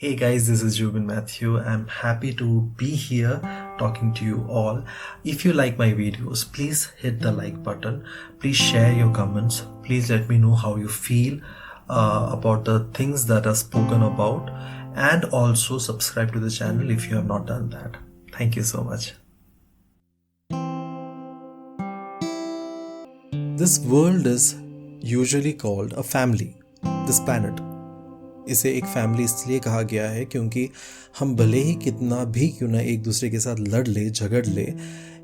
Hey guys, this is Jubin Matthew. I'm happy to be here talking to you all. If you like my videos, please hit the like button. Please share your comments. Please let me know how you feel about the things that are spoken about. And also subscribe to the channel if you have not done that. Thank you so much. This world is usually called a family. This planet. इसे एक family इसलिए कहा गया है क्योंकि हम भले ही कितना भी क्यों ना एक दूसरे के साथ लड़ ले, झगड़ ले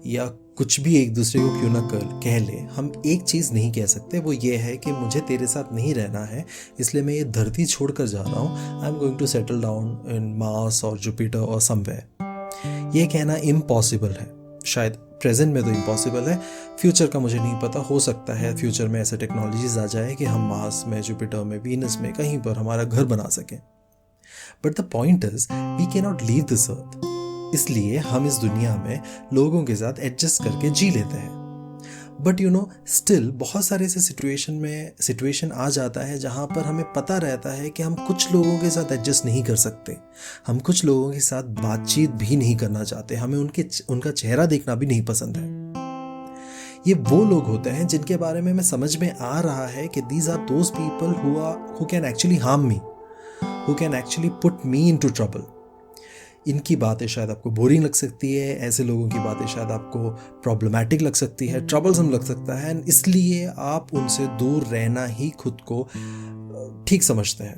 या कुछ भी एक दूसरे को क्यों ना कह ले, हम एक चीज़ नहीं कह सकते, वो ये है कि मुझे तेरे साथ नहीं रहना है, इसलिए मैं ये धरती छोड़ कर जा रहा हूँ. I am going to settle down in Mars और जुपिटर और समवेयर. ये कहना इम्पॉसिबल है. शायद प्रेजेंट में तो इम्पॉसिबल है, फ्यूचर का मुझे नहीं पता. हो सकता है फ्यूचर में ऐसे टेक्नोलॉजीज आ जाए कि हम मार्स में, जुपिटर में, वीनस में कहीं पर हमारा घर बना सकें. But the point is we can not leave this earth. इसलिए हम इस दुनिया में लोगों के साथ एडजस्ट करके जी लेते हैं. बट स्टिल बहुत सारे ऐसे सिचुएशन आ जाता है जहाँ पर हमें पता रहता है कि हम कुछ लोगों के साथ एडजस्ट नहीं कर सकते, हम कुछ लोगों के साथ बातचीत भी नहीं करना चाहते, हमें उनका चेहरा देखना भी नहीं पसंद है. ये वो लोग होते हैं जिनके बारे में मैं समझ में आ रहा है कि these are those people who can actually harm me, who can actually put me into trouble. इनकी बातें शायद आपको बोरिंग लग सकती है, ऐसे लोगों की बातें शायद आपको प्रॉब्लमैटिक लग सकती है, ट्रबलसम लग सकता है, एंड इसलिए आप उनसे दूर रहना ही खुद को ठीक समझते हैं.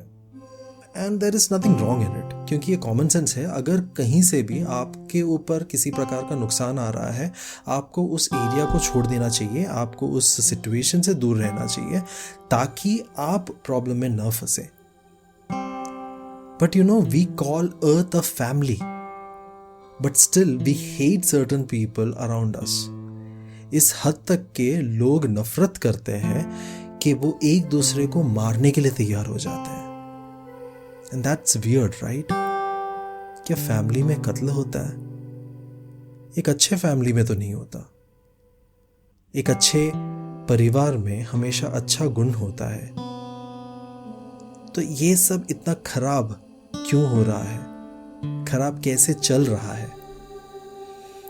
And there is nothing wrong in it, क्योंकि ये कॉमन सेंस है. अगर कहीं से भी आपके ऊपर किसी प्रकार का नुकसान आ रहा है, आपको उस एरिया को छोड़ देना चाहिए, आपको उस सिचुएशन से दूर रहना चाहिए ताकि आप प्रॉब्लम में न फंसे. But we call Earth a family. But still, we hate certain people around us. इस हद तक के लोग नफरत करते हैं कि वो एक दूसरे को मारने के लिए तैयार हो जाते हैं. And that's weird, right? क्या फैमिली में कत्ल होता है? एक अच्छे फैमिली में तो नहीं होता. एक अच्छे परिवार में हमेशा अच्छा गुण होता है. तो ये सब इतना खराब क्यों हो रहा है, खराब कैसे चल रहा है?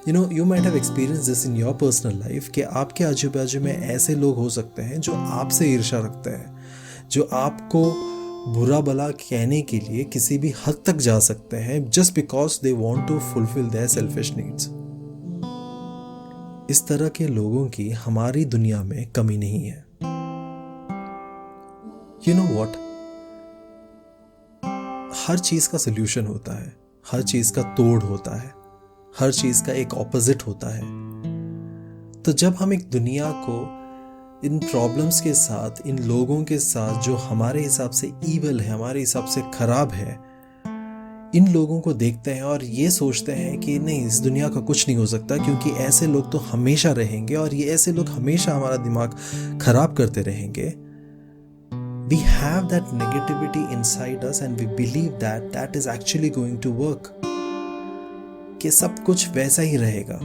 You might have experienced this in your personal life कि आपके आजू बाजू में ऐसे लोग हो सकते हैं जो आपसे ईर्ष्या रखते हैं, जो आपको बुरा भला कहने के लिए किसी भी हद तक जा सकते हैं just because they want to fulfill their selfish needs. इस तरह के लोगों की हमारी दुनिया में कमी नहीं है. You know what? हर चीज़ का सल्यूशन होता है, हर चीज़ का तोड़ होता है, हर चीज़ का एक ऑपोजिट होता है. तो जब हम एक दुनिया को इन प्रॉब्लम्स के साथ, इन लोगों के साथ जो हमारे हिसाब से ईवल है, हमारे हिसाब से खराब है, इन लोगों को देखते हैं और ये सोचते हैं कि नहीं, इस दुनिया का कुछ नहीं हो सकता क्योंकि ऐसे लोग तो हमेशा रहेंगे और ये ऐसे लोग हमेशा हमारा दिमाग खराब करते रहेंगे. We have that negativity inside us and we believe that that is actually going to work. कि सब कुछ वैसा ही रहेगा,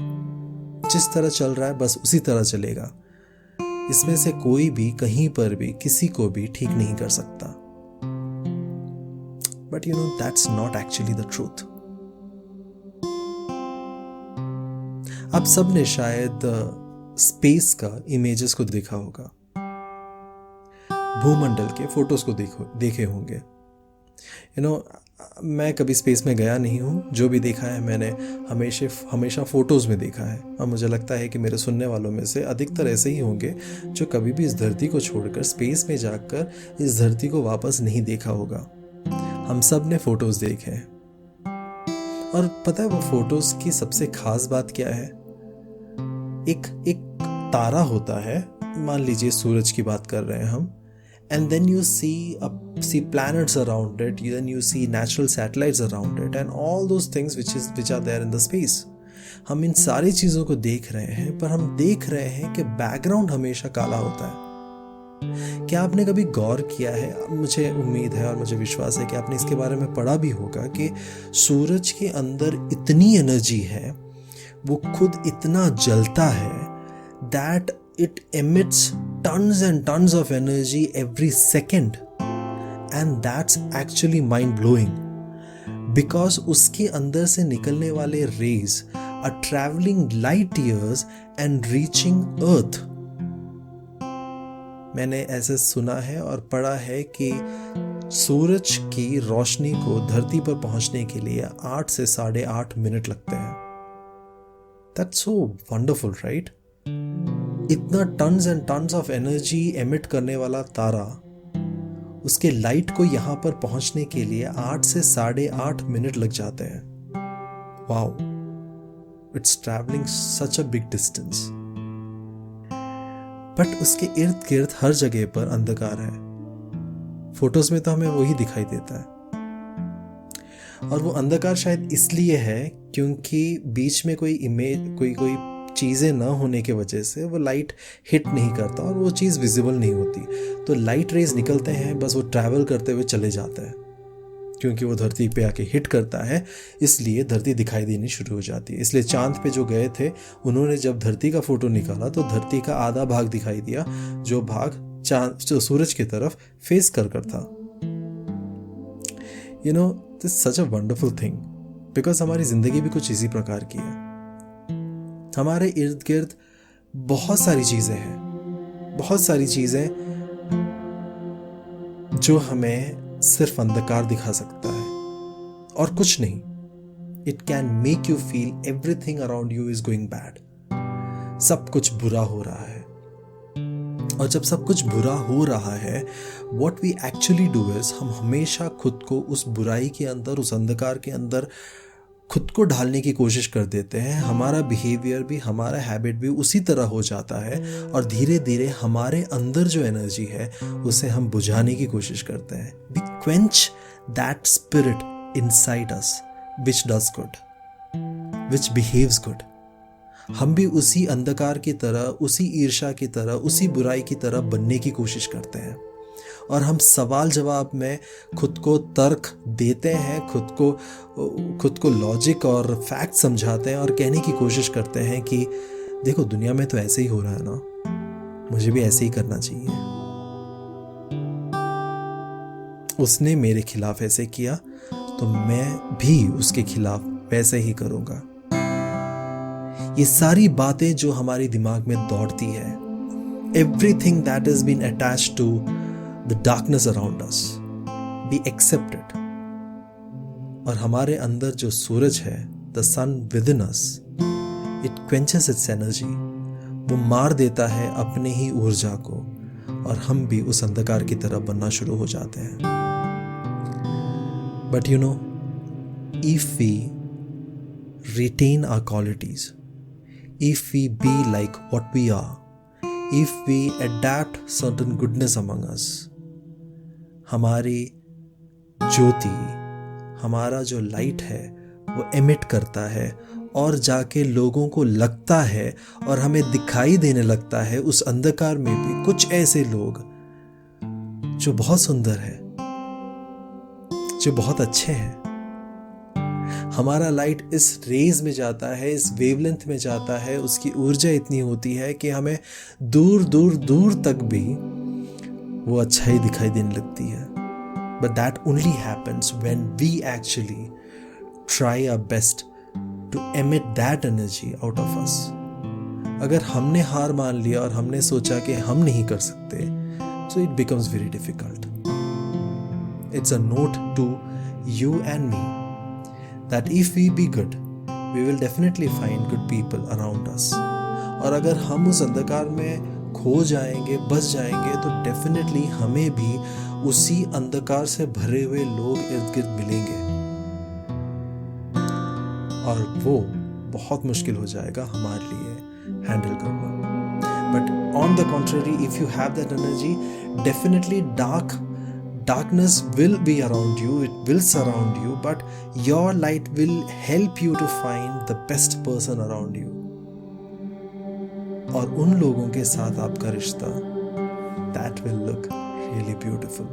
जिस तरह चल रहा है बस उसी तरह चलेगा. इसमें से कोई भी कहीं पर भी किसी को भी ठीक नहीं कर सकता. But that's not actually the truth. आप सब ने शायद स्पेस का इमेजेस को देखा होगा, भूमंडल के फोटोज को देखे होंगे. मैं कभी स्पेस में गया नहीं हूँ, जो भी देखा है मैंने हमेशा फ़ोटोज़ में देखा है. और मुझे लगता है कि मेरे सुनने वालों में से अधिकतर ऐसे ही होंगे जो कभी भी इस धरती को छोड़कर स्पेस में जाकर इस धरती को वापस नहीं देखा होगा. हम सब ने फ़ोटोज़ देखे हैं. और पता है वो फ़ोटोज़ की सबसे ख़ास बात क्या है? एक तारा होता है, मान लीजिए सूरज की बात कर रहे हैं हम, and then you see planets around it, then you see natural satellites around it and all those things which are there in the space. हम इन सारी चीज़ों को देख रहे हैं, पर हम देख रहे हैं कि बैकग्राउंड हमेशा काला होता है. क्या आपने कभी गौर किया है? मुझे उम्मीद है और मुझे विश्वास है कि आपने इसके बारे में पढ़ा भी होगा कि सूरज के अंदर इतनी एनर्जी है, वो खुद इतना जलता है that it emits tons and tons of energy every second, and that's actually mind blowing. Because उसके अंदर से निकलने वाले rays are travelling light years and reaching earth. मैंने ऐसे सुना है और पढ़ा है कि सूरज की रोशनी को धरती पर पहुंचने के लिए 8 से 8.5 मिनट लगते हैं। That's so wonderful, right? इतना tons and tons of energy emit करने वाला तारा, उसके लाइट को यहां पर पहुंचने के लिए 8 से 8.5 मिनट लग जाते हैं। Wow, it's travelling such a big distance. But उसके इर्द गिर्द हर जगह पर अंधकार है। फोटोज में तो हमें वही दिखाई देता है, और वो अंधकार शायद इसलिए है क्योंकि बीच में कोई इमेज, कोई चीज़ें ना होने के वजह से वो लाइट हिट नहीं करता और वो चीज़ विजिबल नहीं होती। तो लाइट रेज निकलते हैं, बस वो ट्रैवल करते हुए चले जाते हैं। क्योंकि वो धरती पे आके हिट करता है, इसलिए धरती दिखाई देनी शुरू हो जाती है। इसलिए चांद पे जो गए थे, उन्होंने जब धरती का फोटो निकाला तो धरती का आधा भाग दिखाई दिया, जो भाग चांद, जो सूरज की तरफ फेस कर था। You know, this such a wonderful thing, because हमारी जिंदगी भी कुछ इसी प्रकार की है। हमारे इर्द गिर्द बहुत सारी चीजें हैं, बहुत सारी चीजें जो हमें सिर्फ अंधकार दिखा सकता है और कुछ नहीं। It can make you feel everything around you is going bad. सब कुछ बुरा हो रहा है, और जब सब कुछ बुरा हो रहा है, what we actually do is हम हमेशा खुद को उस बुराई के अंदर, उस अंधकार के अंदर खुद को ढालने की कोशिश कर देते हैं। हमारा बिहेवियर भी, हमारा हैबिट भी उसी तरह हो जाता है, और धीरे धीरे हमारे अंदर जो एनर्जी है उसे हम बुझाने की कोशिश करते हैं। We quench that spirit inside us which does good, which behaves good. हम भी उसी अंधकार की तरह, उसी ईर्ष्या की तरह, उसी बुराई की तरह बनने की कोशिश करते हैं, और हम सवाल जवाब में खुद को तर्क देते हैं, खुद को लॉजिक और फैक्ट समझाते हैं, और कहने की कोशिश करते हैं कि देखो, दुनिया में तो ऐसे ही हो रहा है ना, मुझे भी ऐसे ही करना चाहिए। उसने मेरे खिलाफ ऐसे किया तो मैं भी उसके खिलाफ वैसे ही करूंगा। ये सारी बातें जो हमारे दिमाग में दौड़ती है, everything that has been attached to the darkness around us, we accept it. और हमारे अंदर जो सूरज है, the sun within us, it quenches its energy. वो मार देता है अपने ही ऊर्जा को, और हम भी उस अंधकार की तरह बनना शुरू हो जाते हैं। But you know, if we retain our qualities, if we be like what we are, if we adapt certain goodness among us, हमारी ज्योति, हमारा जो लाइट है वो एमिट करता है, और जाके लोगों को लगता है और हमें दिखाई देने लगता है उस अंधकार में भी कुछ ऐसे लोग जो बहुत सुंदर है, जो बहुत अच्छे हैं। हमारा लाइट इस रेज में जाता है, इस वेवलेंथ में जाता है, उसकी ऊर्जा इतनी होती है कि हमें दूर दूर दूर तक भी वो अच्छाई दिखाई देने लगती है। But that only happens when we actually try our best to emit that energy out of us. अगर हमने हार मान लिया और हमने सोचा कि हम नहीं कर सकते, so it becomes very difficult. It's a note to you and me that if we be good, we will definitely find good people around us. और अगर हम उस अंधकार में खो जाएंगे, बस जाएंगे, तो डेफिनेटली हमें भी उसी अंधकार से भरे हुए लोग इर्द गिर्द मिलेंगे, और वो बहुत मुश्किल हो जाएगा हमारे लिए हैंडल करना। But on the contrary, if you have that energy, definitely darkness will be around you, it will surround you, but your light will help you to find the best person around you. और उन लोगों के साथ आपका रिश्ता, that will look really beautiful.